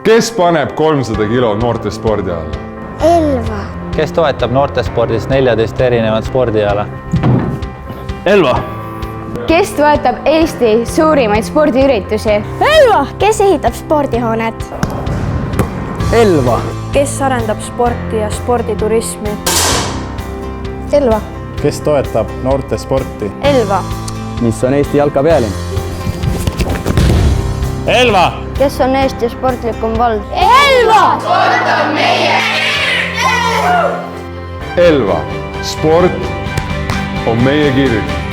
Kes paneb 300 kilo noortespordi alla? Elva. Kes toetab noortespordis 14 erinevat spordiala? Elva. Kes toetab Eesti suurimaid spordiüritusi? Elva. Kes ehitab spordihoonet? Elva. Kes arendab sporti ja sporditurismi? Elva. Kes toetab noortesporti? Elva. Mis on Eesti jalkapealinn? Elva. Kes on Eesti sportlikum vald? Elva. Elva. Sport on meie kirg.